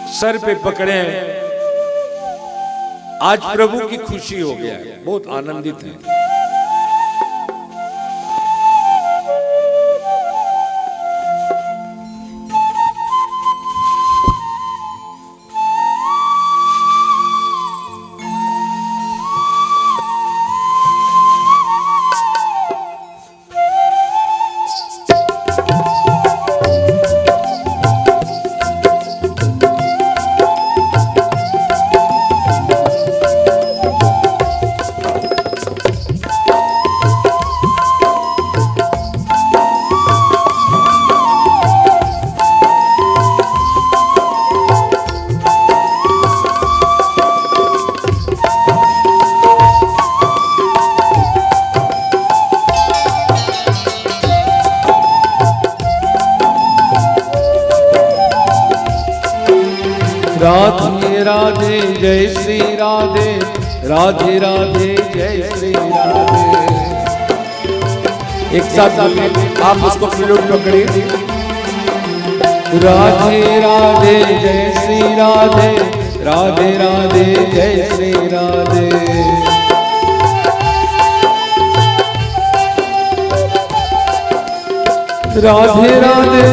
Sir पे पकड़े हैं। आज प्रभु की खुशी हो गया है, बहुत आनंदित हैं। राधे राधे जय श्री राधे, राधे राधे जय श्री राधे। एक साथ आप उसको फ्लूट पकड़िए। राधे राधे जय श्री राधे, राधे राधे जय श्री राधे। राधे राधे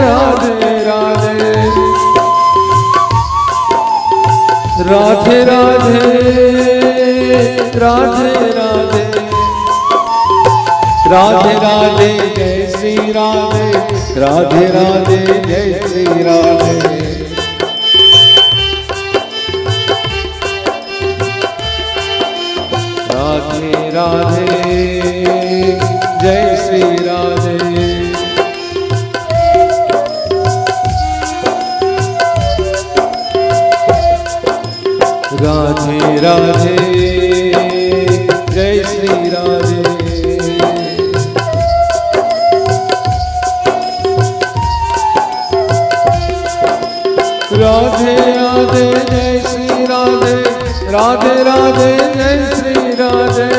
राधे राधे, राधे राधे राधे राधे, राधे राधे जय श्री राधे, राधे राधे जय श्री राधे। राधे राधे जय श्री राधे। राधे राधे जय श्री राधे। राधे राधे जय श्री राधे, राधे राधे जय श्री राधे।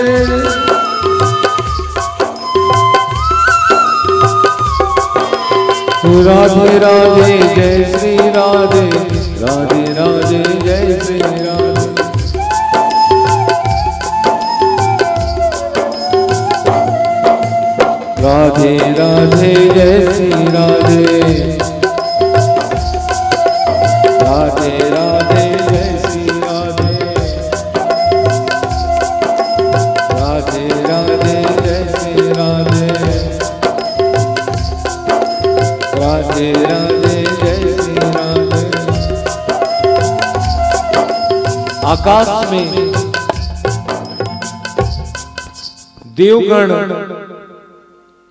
राधे राधे जय श्री राधे, राधे राधे जय श्री राधे। राधे राधे जय श्री राधे, राधे राधे जय श्री राधे। राधे राधे जय श्री राधे, राधे राधे जय श्री राधे। आकाश में देवगण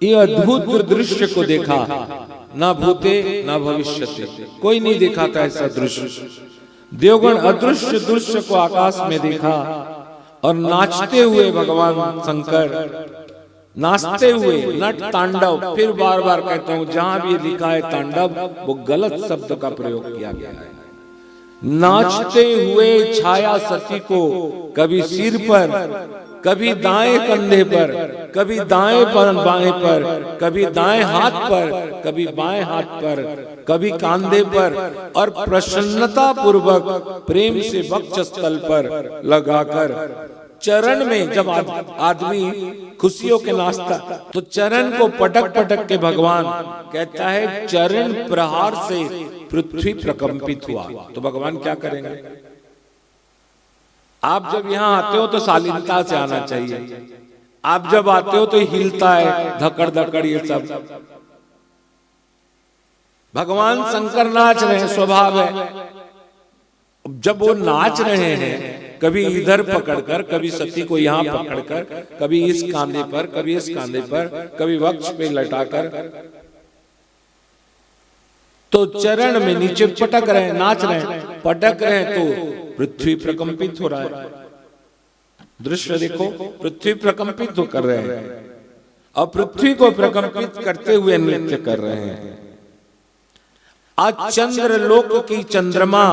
ये अद्भुत दृश्य को देखा, ना भूते ना भविष्यते, कोई नहीं देखा था ऐसा दृश्य। देवगण अदृश्य दृश्य को आकाश में देखा और नाचते हुए भगवान शंकर, नाचते हुए नट तांडव, फिर बार बार कहता हूं जहां भी लिखा है तांडव वो गलत शब्द का प्रयोग किया गया है। नाचते हुए छाया सती को कभी सिर पर, कभी दाएं कंधे पर, कभी दाएं बाएं पर, कभी दाएं हाथ पर, कभी बाएं हाथ पर, कभी कंधे पर, और प्रसन्नता पूर्वक प्रेम से वक्षस्थल पर लगाकर चरण में, जब आदमी खुशियों के नाचता तो चरण को पटक पटक के भगवान कहता है चरण प्रहार से पृथ्वी प्रकंपित हुआ। तो भगवान क्या करेंगे? आप जब यहाँ आते हो तो शालीनता से आना चाहिए, आप जब आते हो तो हिलता है धकड़ धकड़ ये सब। भगवान शंकर नाच रहे हैं, स्वभाव है। जब वो नाच रहे हैं, कभी इधर पकड़कर, कभी सती को यहाँ पकड़कर, कभी इस कांधे पर, कभी इस कांधे पर, कभी वक्ष पे लटाकर, तो चरण में नीचे पटक रहे हैं, नाच रहे हैं, पटक रहे हैं, तो पृथ्वी प्रकंपित हो रहा है। दृश्य देखो, पृथ्वी प्रकंपित तो कर रहे हैं और पृथ्वी को प्रकंपित करते हुए नृत्य कर रहे हैं। आज चंद्र लोक की चंद्रमा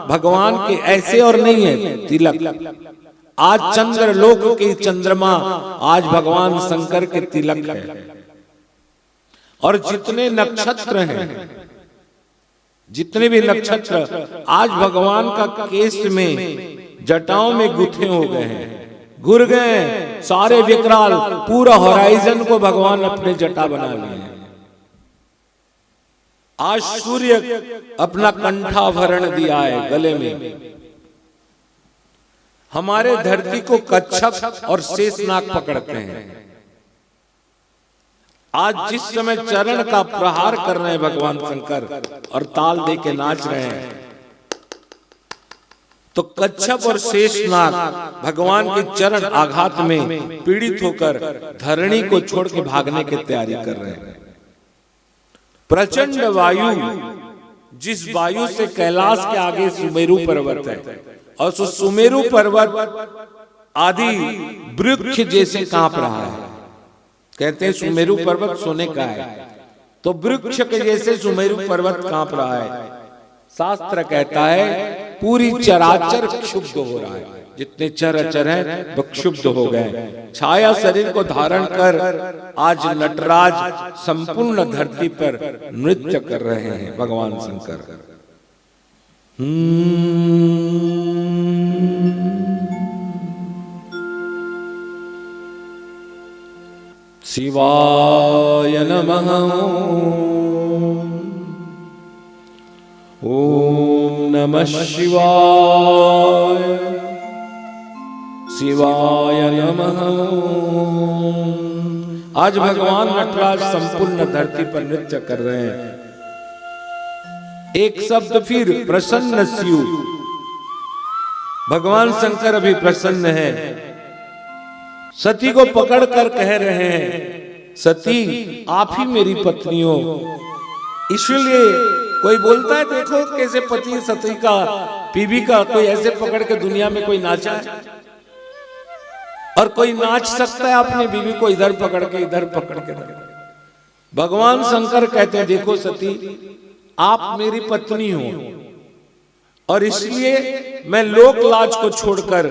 भगवान के ऐसे और नहीं है तिलक। आज चंद्र लोक की चंद्रमा आज भगवान शंकर के तिलक है। और जितने नक्षत्र हैं, जितने भी नक्षत्र आज भगवान का केस में जटाओं में गुथे हो गए हैं, घुर गए हैं सारे विकराल, पूरा होराइजन को भगवान अपने जटा बना लिए हैं। आज सूर्य अपना कंठाभरण दिया है गले में, हमारे धरती को कच्छप और शेषनाग पकड़ते हैं। आज जिस समय चरण का प्रहार कर रहे हैं भगवान शंकर और ताल दे के नाच रहे हैं, तो कच्छप और शेषनाग भगवान के चरण आघात में पीड़ित होकर धरणी को छोड़ के भागने की तैयारी कर रहे हैं। प्रचंड वायु, जिस वायु से कैलाश के आगे सुमेरु पर्वत है और सो सुमेरु पर्वत आदि वृक्ष जैसे कांप रहा है। कहते हैं सुमेरु पर्वत सोने का है, तो वृक्ष के जैसे सुमेरु पर्वत कांप रहा है। शास्त्र कहता है पूरी चराचर क्षुब्ध हो रहा है, जितने चराचर हैं वो क्षुब्ध हो गए। छाया शरीर को धारण कर आज नटराज संपूर्ण धरती पर नृत्य कर रहे हैं भगवान शंकर। शिवाय नमः। ओम नमः शिवाय, शिवाय नमः। आज भगवान नटराज संपूर्ण धरती पर नृत्य कर रहे हैं। एक शब्द फिर, प्रसन्न स्यु। भगवान शंकर अभी प्रसन्न है। सती को पकड़ कर कह रहे हैं, सती आप ही मेरी पत्नी हो। इसलिए कोई बोलता है देखो कैसे पति सती का, बीवी का कोई ऐसे पकड़ के दुनिया में कोई नाचा है? और कोई नाच सकता है अपनी बीवी को इधर पकड़ के इधर पकड़ के? भगवान शंकर कहते हैं देखो सती आप मेरी पत्नी हो, और इसलिए मैं लोक लाज को छोड़कर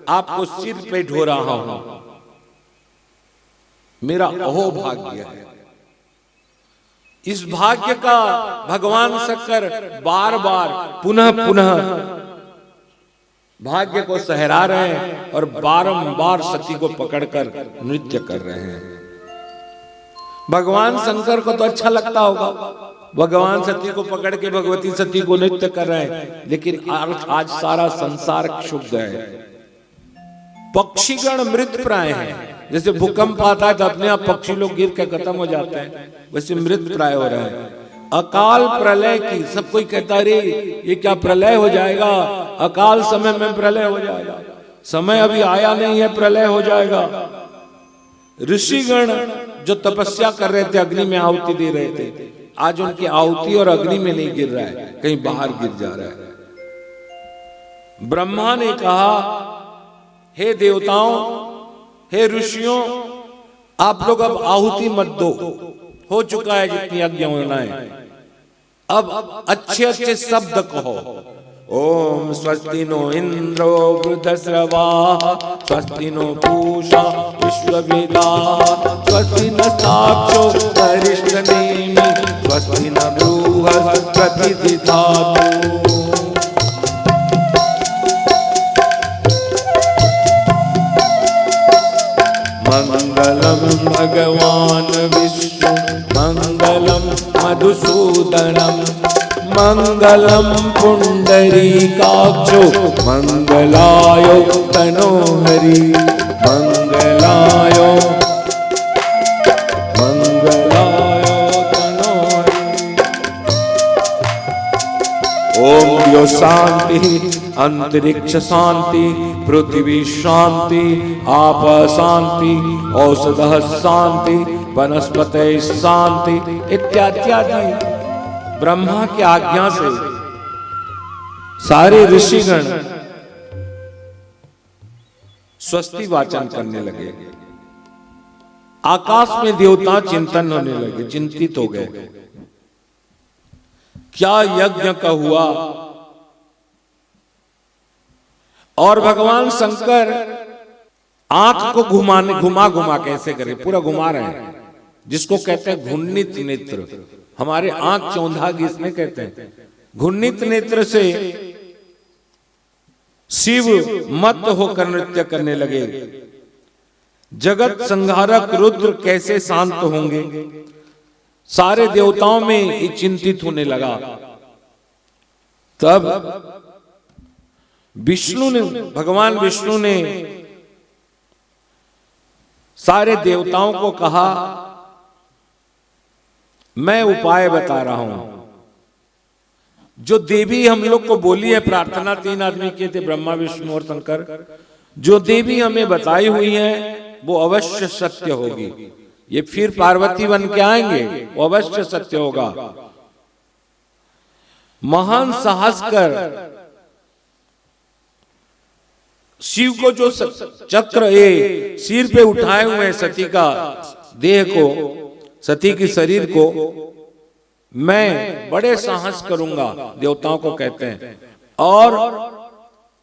आपको सिर पे ढो रहा हूं। मेरा अहोभाग्य है। इस भाग्य का भगवान शंकर बार बार पुनः पुनः भाग्य को सहरा रहे हैं और बारंबार सती को पकड़कर नृत्य कर रहे हैं। भगवान शंकर को तो अच्छा लगता होगा, भगवान सती को पकड़ के भगवती सती को नृत्य कर रहे हैं, लेकिन आज सारा संसार क्षुब्ध है। पक्षीगण मृत प्राय हैं। जैसे भूकंप आता है तो अपने आप पक्षी लोग गिर के खत्म हो जाते हैं, वैसे मृत प्राय हो रहा है। अकाल प्रलय की सब कोई कहता है ये क्या प्रलय हो जाएगा, अकाल समय में प्रलय हो जाएगा। समय अभी आया नहीं है, प्रलय हो जाएगा। ऋषिगण जो तपस्या कर रहे थे, अग्नि में आहुति दे रहे थे, आज उनकी आहुति और अग्नि में नहीं गिर रहा है, कहीं बाहर गिर जा रहा है। ब्रह्मा ने कहा हे देवताओं, हे ऋषियों, आप लोग अब आहुति मत दो, हो चुका है जितनी यज्ञ होना है। अब अच्छे अच्छे शब्द कहो। ओम स्वस्ति नो इंद्रो वृद्धश्रवाः, स्वस्ति नो पूषा विश्ववेदाः, स्वस्ति नस्ताक्षो वरिष्ठनेमि, स्वस्ति न बृहस्पतिर्दधातु। मंगलम भगवान विष्णु, मंगलम मधुसूदनम, मंगलम पुंडरीकाक्षो, मंगलायो तनोहरि, मंगलायो तनोहरि। ओम यो शांति, अंतरिक्ष शांति, पृथ्वी शांति, आप शांति, औषधः शांति, वनस्पति शांति इत्यादि ब्रह्मा की आज्ञा से सारे ऋषिगण स्वस्ति वाचन करने लगे। आकाश में देवता चिंतन होने लगे, चिंतित हो गए, क्या यज्ञ का हुआ। और भगवान शंकर आंख को घुमा घुमा कैसे करे, पूरा घुमा रहे हैं, जिसको कहते हैं घुन्नित नेत्र। हमारे आंख चौंधा इसने कहते हैं, घुन्नित नेत्र से शिव मत होकर नृत्य करने लगे। जगत संहारक रुद्र कैसे शांत होंगे, सारे देवताओं में ये चिंतित होने लगा। तब विष्णु ने, भगवान विष्णु ने सारे देवताओं को कहा, मैं उपाय बता रहा हूं। जो देवी हम लोग को बोली है, प्रार्थना 3 आदमी किए थे, ब्रह्मा विष्णु और शंकर, जो देवी हमें बताई हुई है वो अवश्य सत्य होगी। ये फिर पार्वती बन के आएंगे, वो अवश्य सत्य होगा। महान साहस कर शिव को जो चक्र ये सिर पे उठाए हुए हैं, सती का देह को, सती की शरीर को, मैं बड़े साहस करूंगा, देवताओं को कहते हैं, और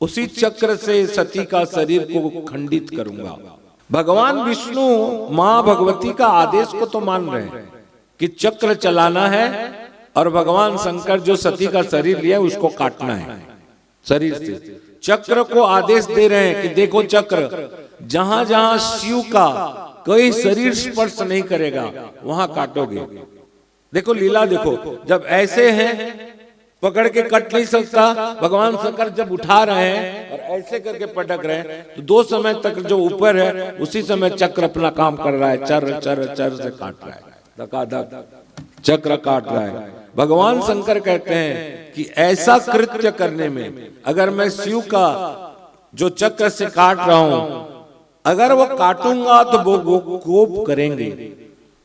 उसी चक्र से सती का शरीर को खंडित करूंगा। भगवान विष्णु मां भगवती का आदेश को तो मान रहे हैं कि चक्र चलाना है, और भगवान शंकर जो सती का शरीर लिया उसको काटना है शरीर से। चक्र को आदेश दे रहे हैं कि देखो चक्र, जहां जहां शिव का कोई शरीर स्पर्श नहीं करेगा वहां काटोगे। देखो लीला देखो, जब ऐसे हैं पकड़ के कट नहीं सकता, भगवान शंकर जब उठा रहे हैं और ऐसे करके पटक रहे हैं, तो 2 समय तक जो ऊपर है उसी समय चक्र अपना काम कर रहा है, चर चर चर से काट रहा है, धकाधक चक्र काट रहा है। भगवान शंकर कहते हैं कि ऐसा कृत्य करने में, अगर मैं शिव का जो चक्र से काट रहा हूं, अगर वो काटूंगा तो वो कोप करेंगे,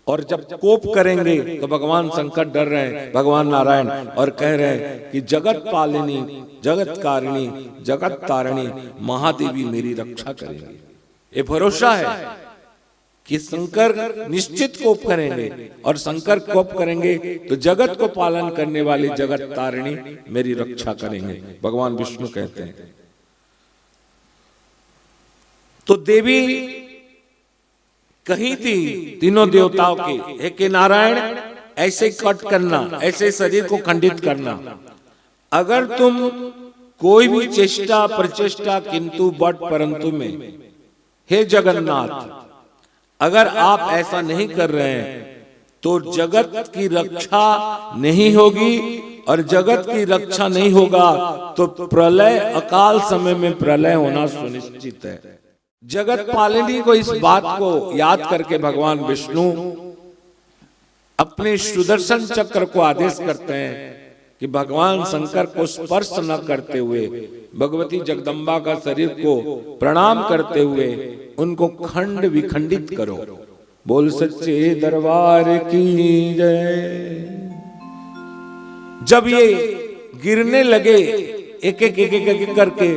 और जब कोप करेंगे तो भगवान शंकर डर रहे हैं, भगवान नारायण, और कह रहे हैं कि जगत पालिनी, जगत कारिणी, जगत तारिणी महादेवी मेरी रक्षा करेंगे। ये भरोसा है कि शंकर निश्चित कोप करेंगे, और शंकर कोप करेंगे तो जगत को पालन करने वाली जगत तारिणी मेरी रक्षा करेंगे, भगवान विष्णु कहते हैं। तो देवी कही थी तीनों देवताओं की, हे के नारायण, ऐसे कट करना, ऐसे शरीर को खंडित करना। अगर तुम कोई भी चेष्टा प्रचेष्टा किंतु बट परंतु में, हे जगन्नाथ, अगर आप ऐसा नहीं कर रहे हैं तो जगत की रक्षा नहीं होगी, और जगत की रक्षा नहीं होगा तो प्रलय, अकाल समय में प्रलय होना सुनिश्चित है। जगत पालिनी को इस बात को याद करके भगवान विष्णु अपने सुदर्शन चक्र को आदेश करते हैं कि भगवान शंकर को स्पर्श न करते हुए, भगवती जगदम्बा का शरीर को प्रणाम करते हुए उनको खंड विखंडित करो। बोल सच्चे दरबार की जय। जब ये गिरने लगे एक एक एक एक करके,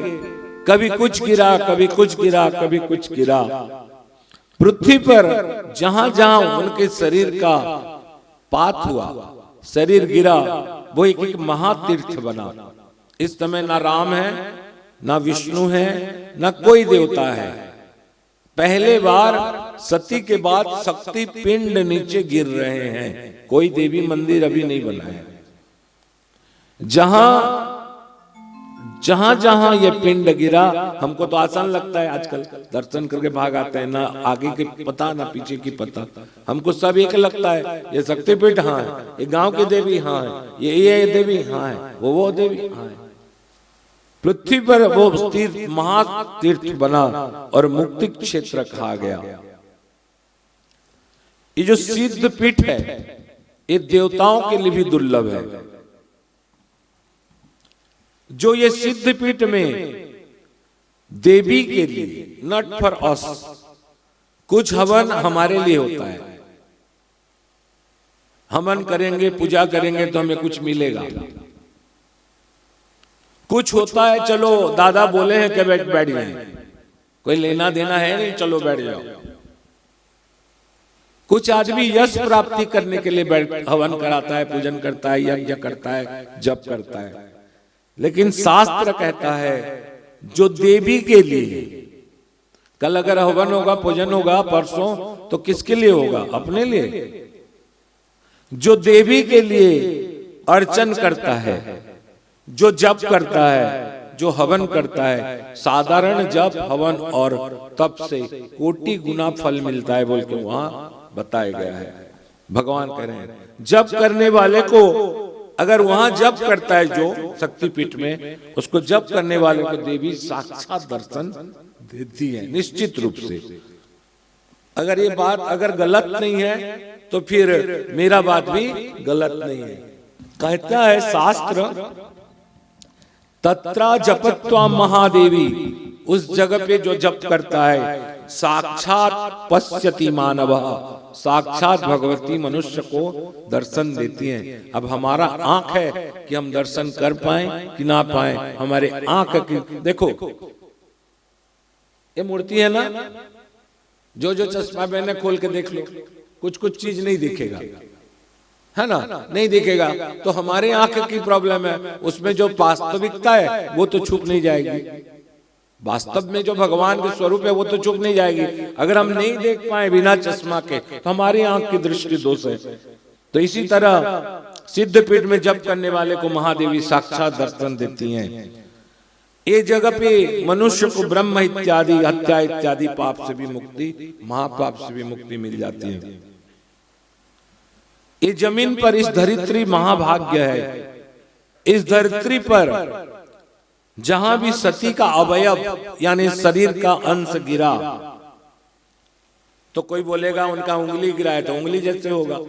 कभी कुछ गिरा, कभी कुछ गिरा, कभी कुछ गिरा, पृथ्वी पर जहां जहां उनके शरीर का पात हुआ, शरीर गिरा, वो एक एक महातीर्थ बना। इस समय ना राम है, ना विष्णु है, ना कोई देवता है। पहले बार सती के बाद शक्ति पिंड नीचे गिर रहे हैं, कोई देवी मंदिर अभी नहीं बना है। जहां जहां ये पिंड गिरा, हमको तो आसान लगता है आजकल, दर्शन करके भाग आते हैं, ना आगे की पता ना पीछे की पता, हमको सब एक लगता है। ये शक्तिपीठ हाँ है, ये गांव की देवी हाँ है, ये देवी हाँ है, वो देवी हाँ है। पृथ्वी पर वो तीर्थ महातीर्थ बना और मुक्ति क्षेत्र कहा गया। ये जो सिद्ध पीठ है, ये देवताओं के लिए भी दुर्लभ है। जो ये सिद्ध पीठ में देवी के लिए, नॉट फॉर अस, कुछ हवन हमारे लिए होता है। हवन करेंगे, पूजा करेंगे तो हमें कुछ मिलेगा। कुछ होता है, चलो दादा बोले हैं कि बैठ जाए, कोई लेना देना है नहीं, चलो बैठ जाओ। कुछ आदमी यश प्राप्ति करने के लिए हवन कराता है, पूजन करता है, यज्ञ करता है, जप करता है। लेकिन शास्त्र कहता है जो देवी के लिए, कल अगर हवन होगा, पूजन होगा परसों, तो किसके लिए होगा? अपने लिए। जो देवी के लिए अर्चन करता है, जो जप करता है, जो हवन करता है, साधारण जप हवन और तप से कोटि गुना फल मिलता है बोल के वहां बताया गया है। भगवान कह रहे हैं जप करने वाले को, अगर वहां जप करता है जो शक्तिपीठ में, उसको जप करने वाले को देवी साक्षात दर्शन देती है निश्चित रूप से। अगर ये बात अगर गलत नहीं है तो फिर मेरा बात भी गलत नहीं है। कहता है शास्त्र, तत्रा जपत्वा महादेवी, उस जगह पे जो जप करता है, साक्षात पश्यति मानव, साक्षात भगवती मनुष्य को दर्शन देती हैं। अब हमारा आंख है कि हम दर्शन कर पाए कि ना पाए, हमारे आंख की देखो ये मूर्ति है ना, जो जो चश्मा पहने खोल के देख लो, कुछ कुछ चीज नहीं दिखेगा, है ना, नहीं दिखेगा। तो हमारे आंख की प्रॉब्लम है, उसमें जो वास्तविकता है वो तो छुप नहीं जाएगी। वास्तव में जो भगवान के स्वरूप है वो तो छुप नहीं जाएगी। अगर हम नहीं देख पाए बिना चश्मा के तो हमारी आंख की दृष्टि दोष है। तो इसी तरह सिद्धपीठ में जप करने वाले को महादेवी साक्षात दर्शन देती हैं। ये जगह पे मनुष्य को ब्रह्म इत्यादि, हत्या इत्यादि पाप से भी मुक्ति, महापाप से भी मुक्ति मिल जाती है। ये जमीन पर इस धरित्री महाभाग्य है। इस धरित्री पर जहां भी सती का अवयव यानी शरीर का अंश गिरा, तो कोई बोलेगा उनका उंगली गिरा है तो उंगली जैसे होगा,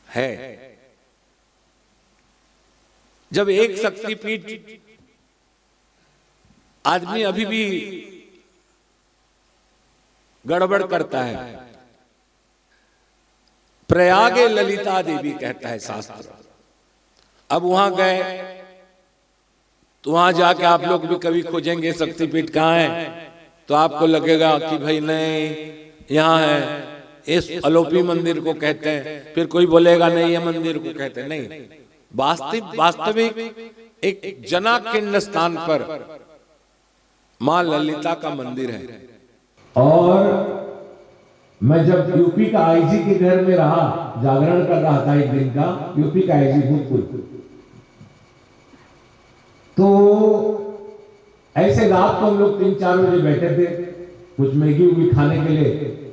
है। जब एक शक्तिपीठ आदमी अभी भी गड़बड़ करता है, प्रयाग ललिता देवी कहता है शास्त्र। अब वहां गए तो वहां जाके आप लोग भी कभी खोजेंगे शक्तिपीठ कहाँ है, तो आपको लगेगा कि भाई नहीं यहाँ है, इस अलोपी मंदिर को कहते हैं। फिर कोई बोलेगा नहीं ये मंदिर को कहते हैं, नहीं, वास्तविक एक जनाकीर्ण स्थान पर मां ललिता का मंदिर है। और मैं जब यूपी का आईजी के घर में रहा, जागरण कर रहा था एक दिन का, यूपी का आईजी भूतपूर्व, तो ऐसे रात को हम लोग 3-4 बजे बैठे थे कुछ मैगी उगी खाने के लिए।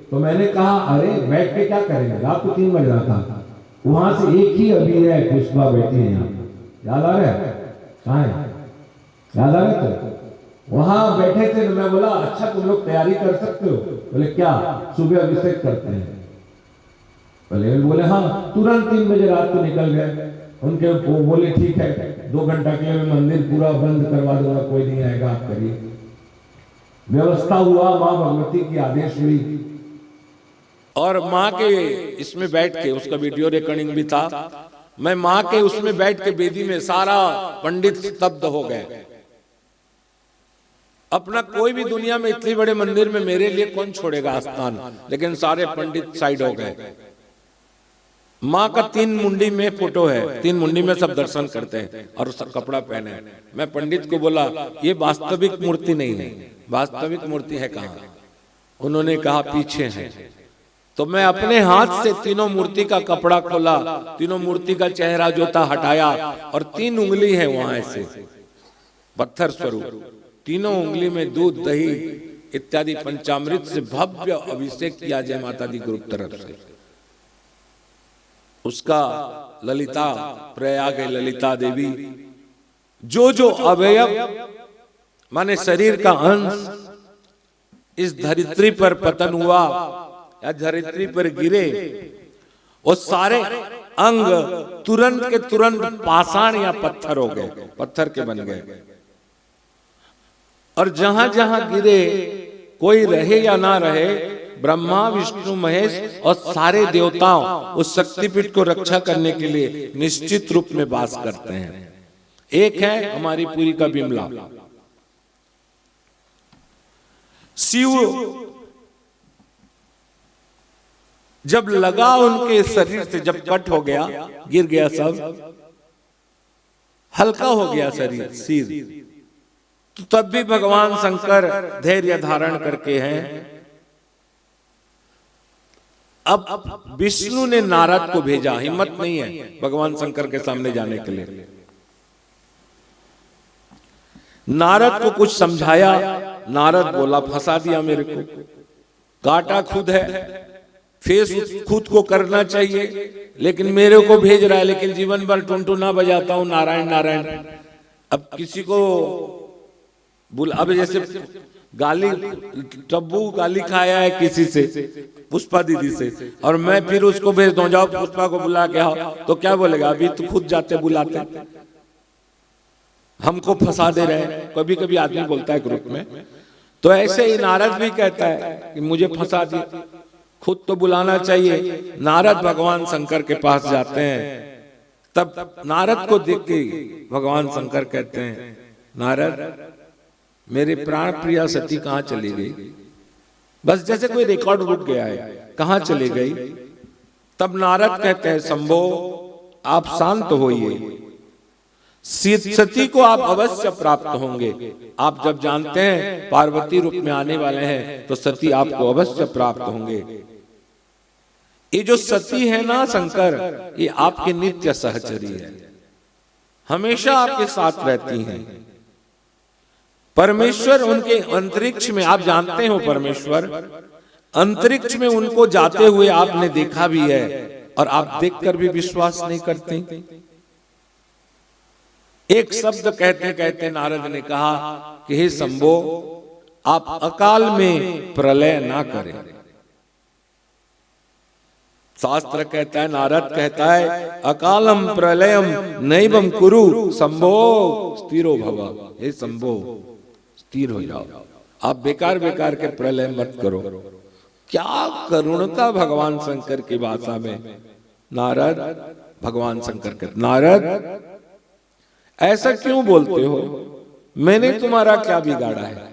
तो मैंने कहा अरे बैठ के क्या करेंगे, रात को 3 बज रहा था। वहां से एक ही अभी है पुष्पा बैठी है यहाँ, याद आ रहा है, कहाँ है, याद आ रहा है। तो वहां बैठे थे, तो मैं बोला अच्छा तुम लोग तैयारी कर सकते हो? बोले क्या? सुबह अभिषेक करते हैं। बोले हाँ। तुरंत 3 बजे रात को निकल गए। उनके वो बोले ठीक है 2 घंटा के लिए मंदिर पूरा बंद करवा दूंगा, कोई नहीं आएगा, आप करिए। व्यवस्था हुआ, माँ भगवती की आदेश हुई और माँ के इसमें बैठ के, उसका वीडियो रिकॉर्डिंग भी था, मैं माँ के उसमें बैठ के वेदी में सारा पंडित स्तब्ध हो गए। अपना कोई भी दुनिया में इतने बड़े मंदिर में मेरे लिए कौन छोड़ेगा स्थान, लेकिन सारे पंडित साइड हो गए। माँ का 3 मुंडी में फोटो है, 3 मुंडी में सब दर्शन करते हैं और सब कपड़ा पहने हैं। मैं पंडित को बोला ये वास्तविक मूर्ति नहीं है, वास्तविक मूर्ति है कहाँ? उन्होंने कहा पीछे है। तो मैं अपने हाथ से तीनों मूर्ति का कपड़ा खोला, तीनों मूर्ति का चेहरा जो था हटाया और 3 उंगली है वहां ऐसे पत्थर स्वरूप, तीनों उंगली में दूध दही इत्यादि पंचामृत से भव्य अभिषेक किया जय माता दी ग्रुप तरफ से। उसका ललिता, प्रयाग ललिता देवी, जो जो अवयव माने शरीर का अंश इस धरित्री पर पतन हुआ या धरित्री पर गिरे, वो सारे अंग तुरंत के तुरंत पाषाण या पत्थर हो गए, पत्थर के बन गए। और जहां जहां गिरे, कोई रहे या ना रहे, ब्रह्मा विष्णु महेश और सारे देवताओं उस शक्तिपीठ को रक्षा करने के लिए निश्चित रूप में वास करते हैं। एक है हमारी पुरी का बिमला, शिव जब लगा उनके शरीर से, जब कट हो गया, गिर गया, सब हल्का हो गया शरीर, सिर, तो तब भी भगवान शंकर धैर्य धारण करके हैं। अब विष्णु ने नारद को भेजा, हिम्मत नहीं है भगवान शंकर के सामने जाने के लिए। नारद को कुछ समझाया, नारद बोला फंसा दिया मेरे को, काटा खुद है, फेस खुद को करना चाहिए, लेकिन मेरे को भेज रहा है, लेकिन जीवन भर टुनटुना बजाता हूं नारायण नारायण। अब किसी को अब जैसे गाली, टब्बू गाली खाया है किसी से, पुष्पा दीदी से, और मैं फिर उसको भेज दूं जाओ पुष्पा को बुला के आओ, तो क्या बोलेगा, अभी तो खुद जाते बुलाते, हमको फंसा दे रहे हैं। कभी कभी आदमी बोलता है ग्रुप में, तो ऐसे ही नारद भी कहता है कि मुझे फंसा दिया, खुद तो बुलाना चाहिए। नारद भगवान शंकर के पास जाते हैं, तब नारद को देख के भगवान शंकर कहते हैं, नारद मेरे प्राण प्रिया सती कहाँ चली गई? बस जैसे कोई रिकॉर्ड रुक गया है, कहाँ चली गई? तब नारद कहते हैं, शंभो आप शांत होइए, सती को आप अवश्य प्राप्त होंगे। आप जब जानते हैं पार्वती रूप में आने वाले हैं, तो सती आपको अवश्य प्राप्त होंगे। ये जो सती है ना शंकर, ये आपके नित्य सहचरी है, हमेशा आपके साथ रहती हैं। परमेश्वर उनके अंतरिक्ष में, आप जानते हो परमेश्वर अंतरिक्ष में उनको जाते हुए आपने देखा भी है, और आप देखकर भी विश्वास नहीं करते। एक शब्द कहते कहते नारद ने कहा कि हे शंभो आप अकाल में प्रलय ना करें। शास्त्र कहता है, नारद कहता है, अकालम प्रलयम नैवम कुरु शंभो स्थिरो भव। हे शंभो स्थिर हो जाओ, आप बेकार बेकार के प्रलय मत करो। क्या करुणता भगवान शंकर की भाषा में। नारद, भगवान शंकर कहते, नारद ऐसा क्यों बोलते हो? मैंने तुम्हारा क्या बिगाड़ा है?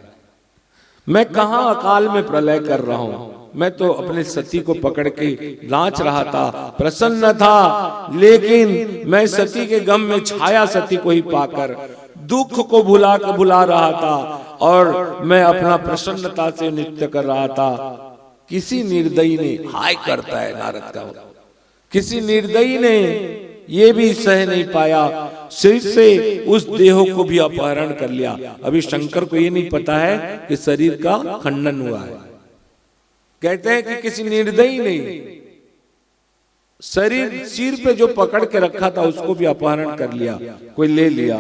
मैं कहां अकाल में प्रलय कर रहा हूं? मैं तो अपने सती को पकड़ के नाच रहा था, प्रसन्न था, लेकिन मैं सती के गम में छाया सती को ही पाकर दुख को भुला रहा था, और मैं अपना प्रसन्नता से नृत्य कर रहा था। किसी निर्दयी ने, हाय करता है नारद का, किसी निर्दयी ने ये भी सह नहीं पाया, सिर से उस देह को भी अपहरण कर लिया। अभी शंकर को ये नहीं पता है कि शरीर का खंडन हुआ है। कहते हैं कि किसी निर्दयी ने शरीर, सिर पे जो पकड़ के रखा था उसको भी अपहरण कर लिया, कोई ले लिया।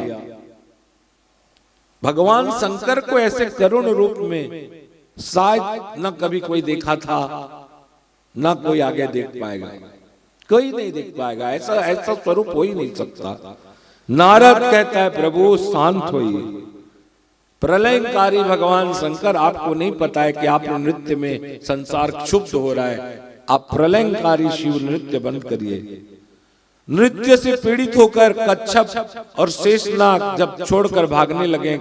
भगवान शंकर को ऐसे करुण रूप में शायद न कभी कोई देखा था, न कोई आगे देख पाएगा, कोई नहीं देख पाएगा। ऐसा स्वरूप हो ही नहीं सकता। नारद कहता है, प्रभु शांत होइए, प्रलयकारी भगवान शंकर, आपको नहीं पता है कि आप नृत्य में संसार क्षुब्ध हो रहा है। आप प्रलयकारी शिव नृत्य बंद करिए। नृत्य से पीड़ित होकर कच्छप और शेषनाग जब छोड़कर भागने लगे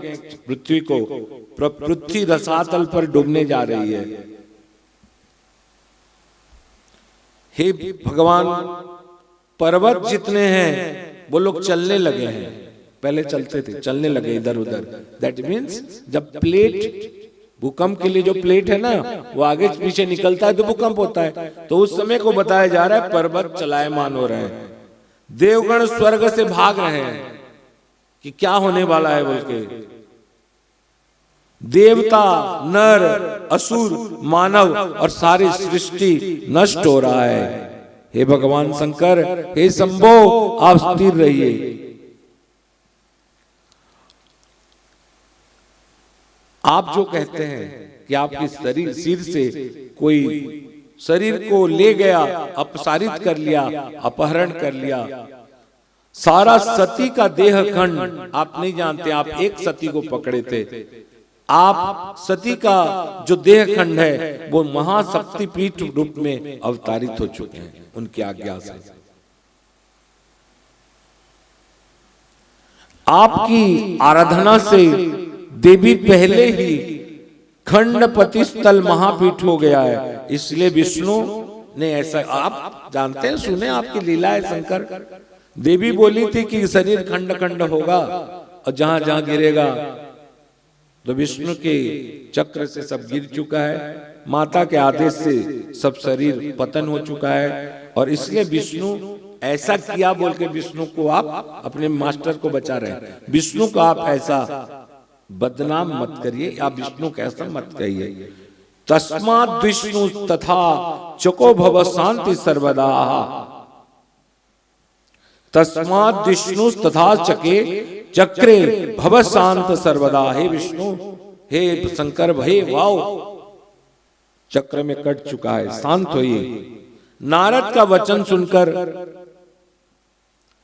पृथ्वी को, पृथ्वी रसातल पर डूबने जा रही है। हे भगवान, पर्वत जितने हैं वो लोग चलने लगे हैं, पहले चलते थे, चलने लगे इधर उधर। दैट मीन्स जब प्लेट, भूकंप के लिए जो प्लेट है ना, वो आगे पीछे निकलता है तो भूकंप होता है। तो उस समय को बताया जा रहा है पर्वत चलायमान हो रहे हैं, देवगण स्वर्ग से भाग रहे हैं कि क्या होने वाला है बोल के। देवता, नर, असुर, मानव और सारी सृष्टि नष्ट हो रहा है। हे भगवान शंकर, हे शंभो आप स्थिर रहिए। आप जो कहते हैं कि आपके शरीर, सिर से कोई शरीर को ले गया, अपसारित कर लिया, अपहरण कर लिया, सारा सती का देह खंड आप नहीं जानते। आप एक सती को पकड़े थे, आप सती का जो देह खंड है वो महाशक्तिपीठ रूप में अवतारित हो चुके हैं उनकी आज्ञा से। आपकी आराधना से देवी पहले ही खंडपति स्थल महापीठ हो गया है, इसलिए विष्णु ने ऐसा, आप जानते हैं, सुने आपकी लीला है शंकर। देवी बोली थी कि शरीर खंड खंड होगा और जहां जहां गिरेगा, तो विष्णु के चक्र से सब गिर चुका है, माता के आदेश से सब शरीर पतन हो चुका है, और इसलिए विष्णु ऐसा किया बोल के विष्णु को आप अपने मास्टर को बचा रहे हैं। विष्णु को आप ऐसा बदनाम मत करिए या विष्णु कैसा मत कहिए। तस्मात् विष्णु तथा चको भव शांति सर्वदा, तस्मात् विष्णु तथा चके चक्रे भव शांत सर्वदा। हे विष्णु, हे शंकर, हे वाव, चक्र में कट चुका है, शांत होइए। नारद का वचन सुनकर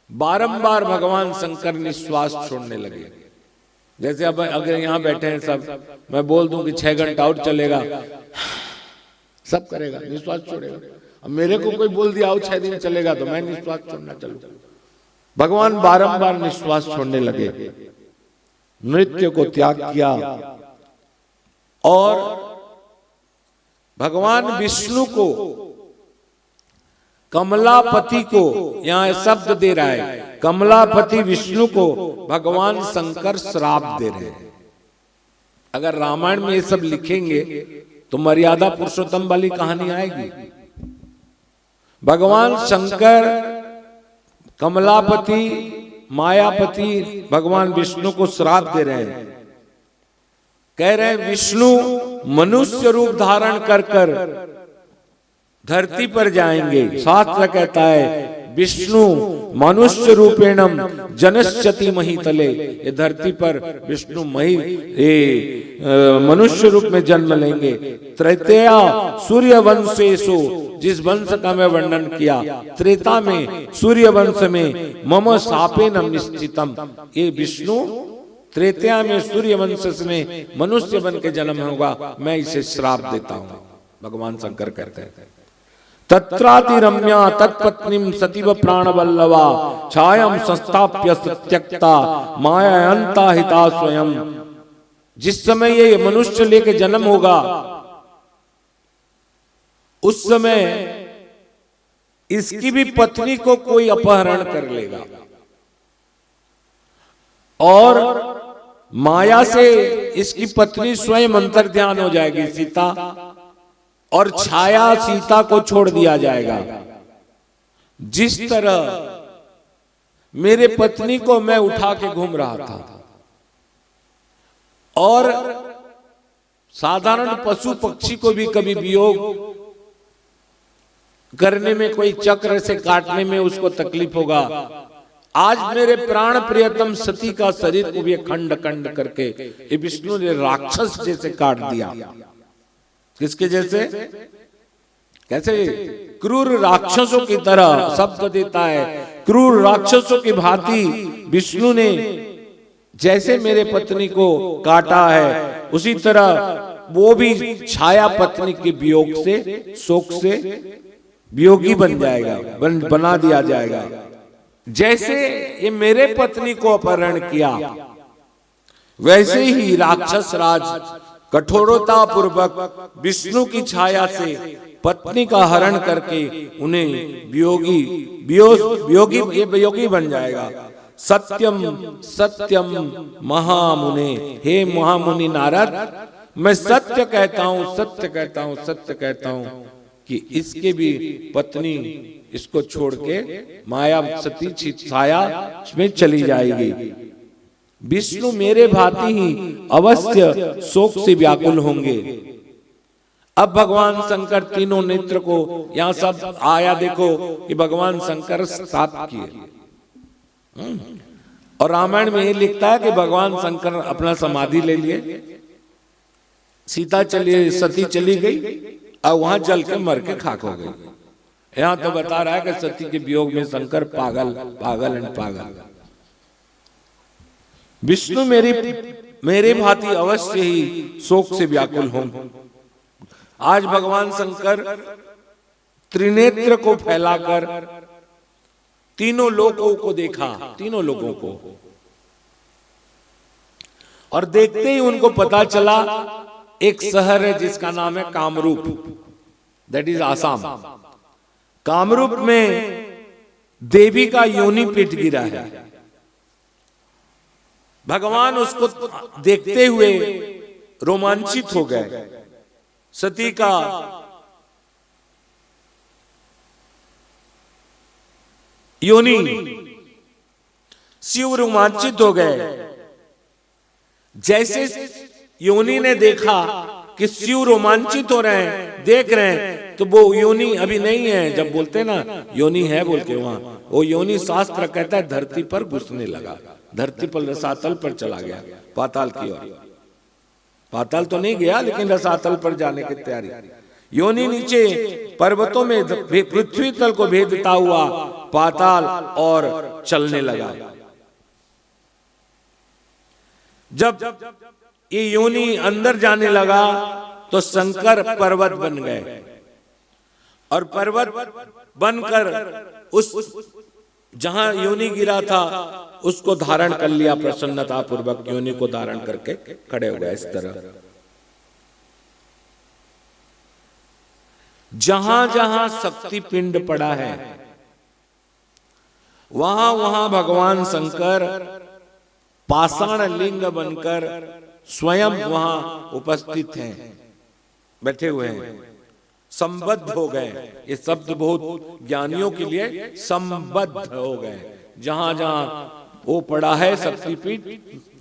बारंबार भगवान शंकर निश्वास छोड़ने लगे। जैसे अब अगर यहां बैठे हैं सब, मैं बोल दूं कि 6 घंटा और चलेगा, सब करेगा, निश्वास छोड़ेगा। अब मेरे को कोई बोल दिया 6 दिन चलेगा, तो मैं निश्वास छोड़ना चलूं। भगवान बारंबार निश्वास छोड़ने लगे, नृत्य को त्याग किया और भगवान विष्णु को, कमलापति को, यहां शब्द दे रहा है, कमलापति विष्णु को भगवान शंकर श्राप दे रहे हैं। अगर रामायण में ये सब लिखेंगे तो मर्यादा पुरुषोत्तम वाली कहानी आएगी। भगवान शंकर कमलापति, मायापति भगवान विष्णु को श्राप दे रहे हैं। कह रहे हैं विष्णु मनुष्य रूप धारण कर कर धरती पर जाएंगे। शास्त्र कहता है विष्णु मनुष्य रूपेणम जनश्यति महितले, ये धरती पर विष्णु मनुष्य रूप में जन्म लेंगे। त्रेतया सूर्य वंशेषु, जिस वंश का मैं वर्णन किया, त्रेता में सूर्य वंश में मम शापेन निश्चितम, ये विष्णु त्रेता में सूर्य वंश में मनुष्य बन के जन्म होगा, मैं इसे श्राप देता हूं। भगवान शंकर कहते हैं तत्राति रम्या तत्पत्नीम सतीव प्राणवल्लवा छायम संस्थाप्य त्यक्ता मायायंता हिता स्वयं। जिस समय ये मनुष्य लेके जन्म होगा, उस समय इसकी भी पत्नी को कोई अपहरण कर लेगा और माया से इसकी पत्नी स्वयं अंतर्ध्यान हो जाएगी सीता, और छाया सीता को छोड़ दिया जाएगा। जिस तरह मेरे पत्नी को मैं उठा के घूम रहा था और साधारण पशु पक्षी को भी कभी वियोग करने में, कोई चक्र से काटने में उसको तकलीफ होगा, आज मेरे प्राण प्रियतम सती का शरीर को भी खंड खंड करके ये विष्णु ने राक्षस जैसे काट दिया। किसके जैसे? कैसे? क्रूर राक्षसों की तरह शब्द देता है, क्रूर राक्षसों की भांति विष्णु ने जैसे मेरे पत्नी को काटा है, उसी तरह वो भी छाया पत्नी के वियोग से, शोक से वियोगी बन जाएगा, बना दिया जाएगा। जैसे ये मेरे पत्नी को अपहरण किया, वैसे ही राक्षस राज कठोरता पूर्वक विष्णु की छाया से पत्नी का हरण करके उन्हें वियोगी बन जाएगा। सत्यम सत्यम महामुने, हे महामुनि नारद, मैं सत्य कहता हूं, सत्य कहता हूं, सत्य कहता हूं कि इसके भी पत्नी इसको छोड़ के माया सती छाया में चली जाएगी। विष्णु मेरे भांति ही अवश्य शोक से व्याकुल होंगे। अब भगवान शंकर तीनों नेत्र को, यहां सब आया देखो कि भगवान शंकर श्राप किए। और रामायण में ये लिखता है कि भगवान शंकर अपना समाधि ले लिए, सीता सती चली गई और वहां जल के मर के खाक हो गई। यहां तो बता रहा है कि सती के वियोग में शंकर पागल पागल एंड पागल। विष्णु मेरे भांति अवश्य ही शोक से व्याकुल हों। आज भगवान शंकर त्रिनेत्र को फैलाकर तीनों लोगों को देखा, तीनों लोगों को, और देखते ही उनको पता चला एक शहर है जिसका नाम है कामरूप, दैट इज आसाम। कामरूप में देवी का योनि पीठ गिरा है। भगवान उसको देखते हुए रोमांचित हो गए। सती का योनि, शिव रोमांचित हो गए। जैसे योनि ने देखा कि शिव रोमांचित हो रहे हैं, देख रहे हैं, तो वो योनि अभी नहीं है। जब बोलते ना योनि है बोल के, वहां वो योनि शास्त्र कहता है धरती पर घुसने लगा, धरती पर रसातल पर चला गया, पाताल की ओर। पाताल तो नहीं गया, लेकिन रसातल पर जाने की तैयारी। योनि नीचे पर्वतों में पृथ्वी तल को भेदता हुआ पाताल और चलने लगा। जब ये योनि अंदर जाने लगा तो शंकर पर्वत बन गए, और पर्वत बनकर उस जहां योनि गिरा था उसको धारण कर लिया, प्रसन्नता पूर्वक योनि को धारण करके खड़े हो गए। इस तरह जहां जहां शक्ति पिंड पड़ा है वहां वहां भगवान शंकर पाषाण लिंग बनकर स्वयं वहां उपस्थित हैं, बैठे हुए हैं, संबद्ध हो गए। ये शब्द बहुत ज्ञानियों के लिए, संबद्ध हो गए। जहां जहां वो पड़ा है शक्तिपीठ,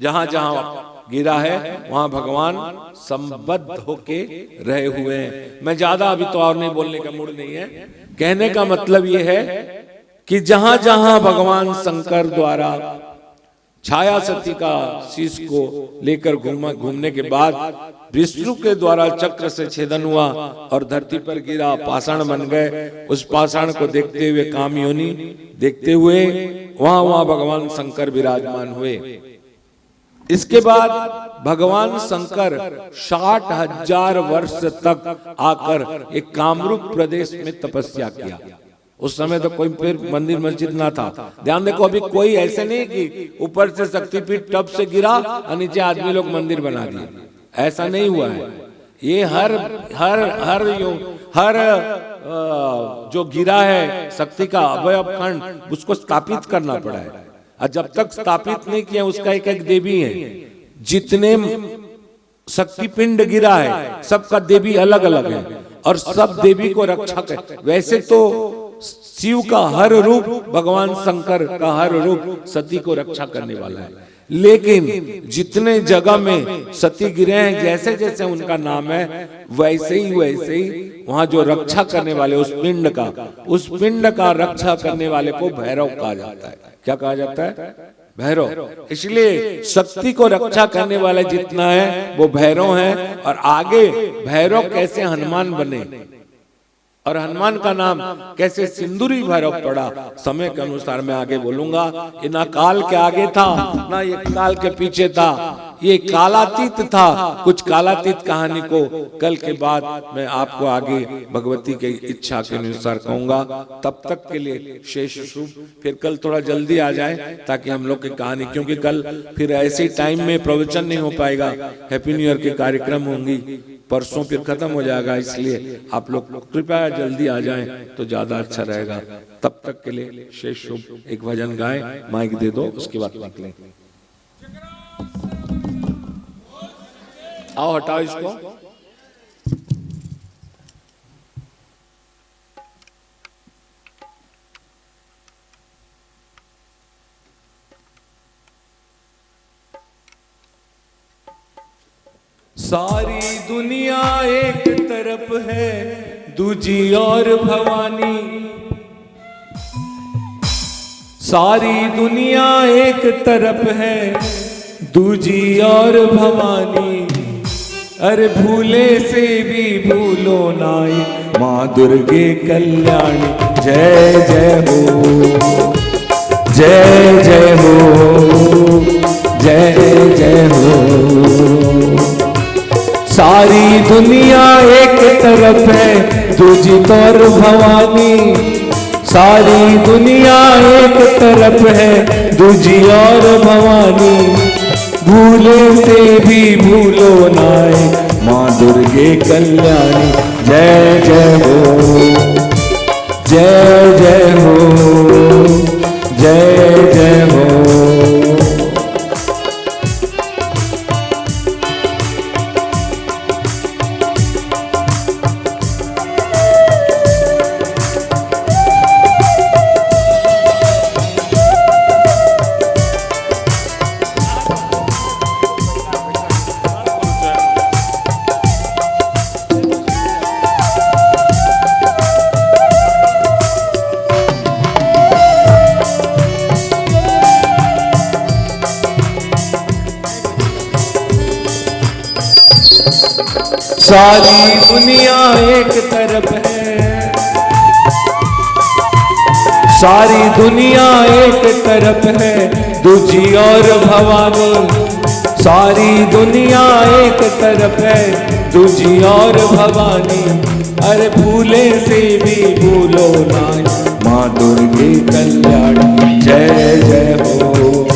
जहां जहां गिरा है वहां भगवान संबद्ध होके रहे हुए हैं। मैं ज्यादा अभी तो और नहीं बोलने का मूड नहीं है। कहने का मतलब ये है कि जहां जहां भगवान शंकर द्वारा छाया सती का शीश को लेकर घूमने के बाद विष्णु के द्वारा चक्र से छेदन हुआ और धरती पर गिरा, पाषाण बन गए। उस पाषाण को देखते हुए, काम योनि देखते हुए वहां वहां भगवान शंकर विराजमान हुए। इसके बाद भगवान शंकर 60,000 वर्ष तक आकर एक कामरूप प्रदेश में तपस्या किया। उस समय तो कोई फिर मंदिर मस्जिद ना था। ध्यान देखो, अभी कोई ऐसे नहीं कि ऊपर से शक्तिपीठ टप से गिरा और नीचे आदमी लोग मंदिर बना दिए, ऐसा नहीं हुआ है। ये हर जो गिरा है शक्ति का अवयव खंड, उसको स्थापित करना पड़ा है। और जब तक स्थापित नहीं किया, उसका एक एक देवी है। जितने शक्तिपिंड गिरा है सबका देवी अलग अलग है, और सब देवी को रक्षा कर। वैसे तो शिव का हर रूप, भगवान शंकर का हर रूप सती को रक्षा करने वाला है, लेकिन जितने जगह में सती गिरे हैं, जैसे जैसे उनका नाम है वैसे ही वहां जो रक्षा करने वाले उस पिंड का रक्षा करने वाले को भैरव कहा जाता है। क्या कहा जाता है? भैरव। इसलिए शक्ति को रक्षा करने वाले जितना है वो भैरव है। और आगे भैरव कैसे हनुमान बने और हनुमान का नाम कैसे सिंदूरी भैरव पड़ा, समय के अनुसार मैं आगे बोलूंगा। ये ना काल के आगे था ना ये काल के पीछे था, ये कालातीत था। कुछ कालातीत कहानी को कल के बाद मैं आपको आगे भगवती की इच्छा के अनुसार कहूंगा। तब तक के लिए शेष शुभ, फिर कल थोड़ा जल्दी आ जाए ताकि हम लोग की कहानी, क्योंकि कल फिर ऐसे टाइम में प्रवचन नहीं हो पाएगा, हैप्पी न्यू ईयर के कार्यक्रम होंगी, परसों फिर खत्म हो जाएगा। इसलिए आप लोग कृपया जल्दी आ जाएं तो ज्यादा अच्छा रहेगा। तब तक के लिए शेष शुभ। एक भजन गाएं, माइक दे दो, उसके बाद निकलें। आओ हटाओ इसको। सारी दुनिया एक तरफ है, दूजी और भवानी। सारी दुनिया एक तरफ है, दूजी और भवानी। अरे भूले से भी भूलो नाई, माँ दुर्गे कल्याणी। जय जय हो, जय जय हो, जय जय हो। सारी दुनिया एक तरफ है, दूजी तौर भवानी। सारी दुनिया एक तरफ है, दूजी और भवानी। भूले से भी भूलो नाई, माँ दुर्गे कल्याणी। जय जय हो, जय जय हो, जय जय हो। सारी दुनिया एक तरफ है, सारी दुनिया एक तरफ है, दूजी और भवानी। सारी दुनिया एक तरफ है, दूजी और भवानी। अरे भूले से भी भूलो ना माँ दुर्गे कल्याणी। जय जय हो,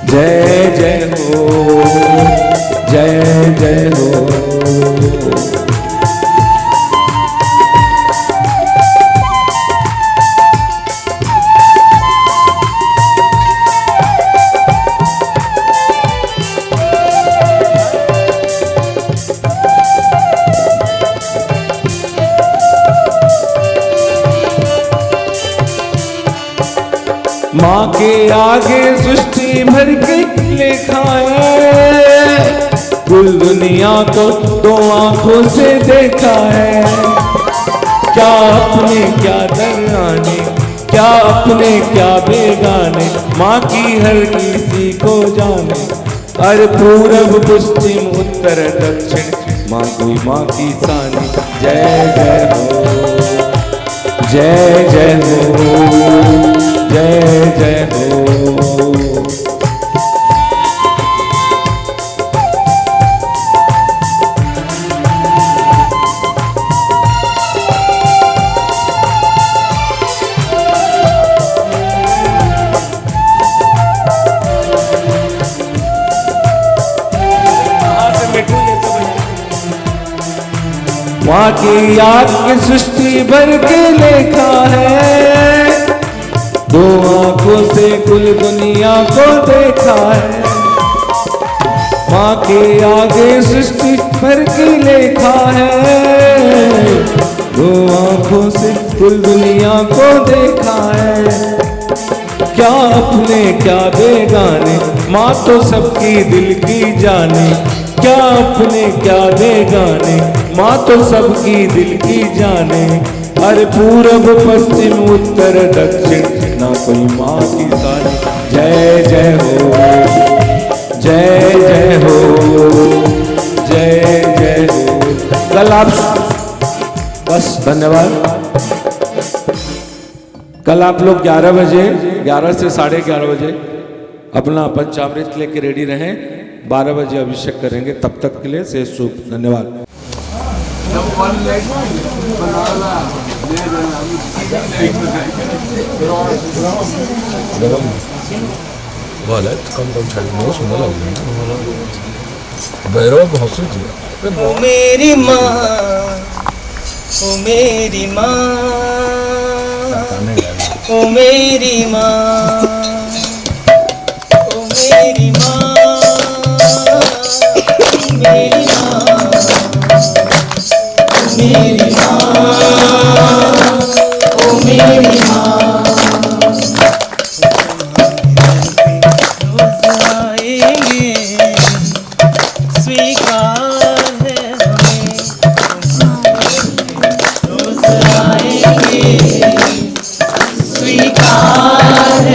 जय जय हो, जय जय हो। माँ के आगे सृष्टि भर के लेखा है, कुल दुनिया को दो आंखों से देखा है। क्या अपने क्या दरआने, क्या अपने क्या बेगाने, माँ की हर किसी को जाने। अरे पूरब पश्चिम उत्तर दक्षिण, माँ कोई माँ की सानी। जय जय हो, जय जय हो, जय जय हो। माँ की याद की सृष्टि भर के लेखा है, दो आंखों से कुल दुनिया को देखा है। माँ के आगे सृष्टि भर की लेखा है, दो आंखों से कुल दुनिया को देखा है। क्या अपने क्या बेगाने, माँ तो सबकी दिल की जाने। क्या अपने क्या बेगाने, माँ तो सबकी दिल की जाने। अरे पूरब पश्चिम उत्तर दक्षिण, ना कोई माँ की सानी। जय जय हो, जय जय हो, जय जय हो। कल आप बस धन्यवाद। कल आप लोग 11 बजे, 11 से 11:30 बजे अपना पंचामृत लेके रेडी रहें। 12 बजे अभिषेक करेंगे। तब तक के लिए से शुभ। धन्यवाद। ओ मेरी माँ, ओ मेरी माँ, ओ मेरी माँ, ओ मेरी माँ, मेरी माँ, मेरी माँ, ओ मेरी माँ। रोज आएंगे, स्वीकार है हमें। रोज आएंगे, स्वीकार है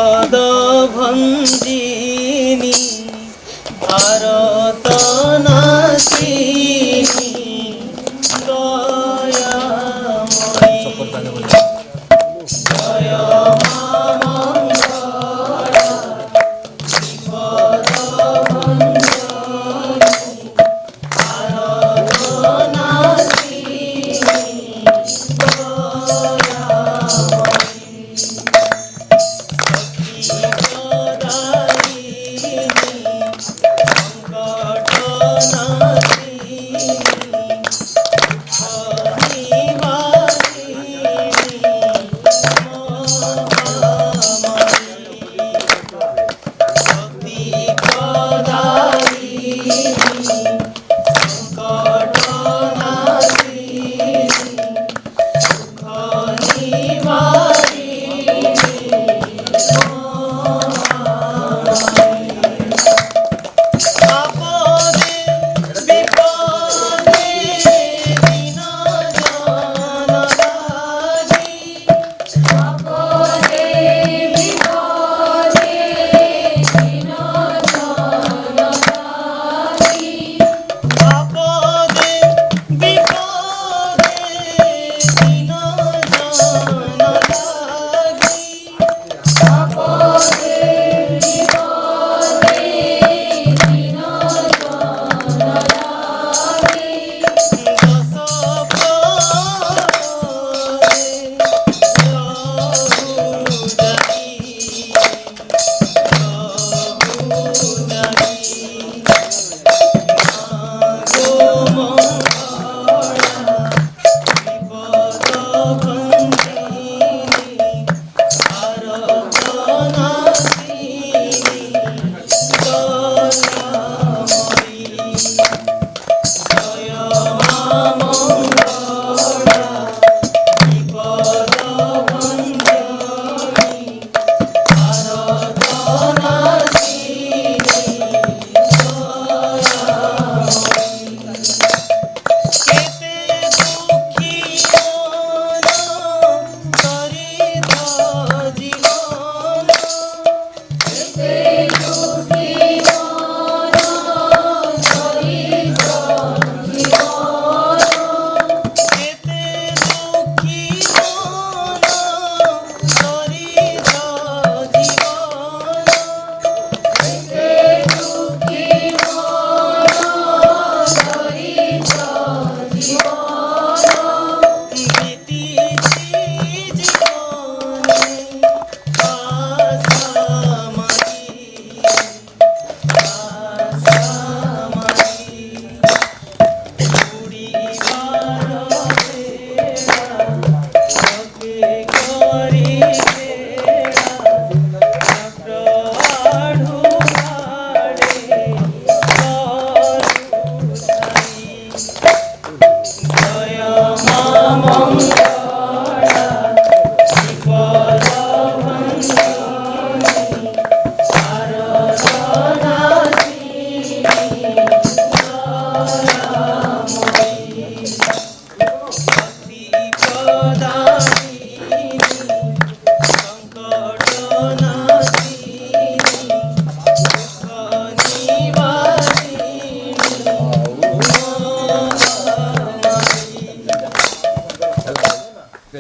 বিপদ ভঞ্জিনী ভারত নাসিনী দয়াময়ী জয় মা মঙ্গলা বিপদ ভঞ্জনী ভারত নাসিনী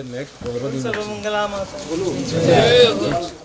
नेक्स्ट सर्वमंगला माता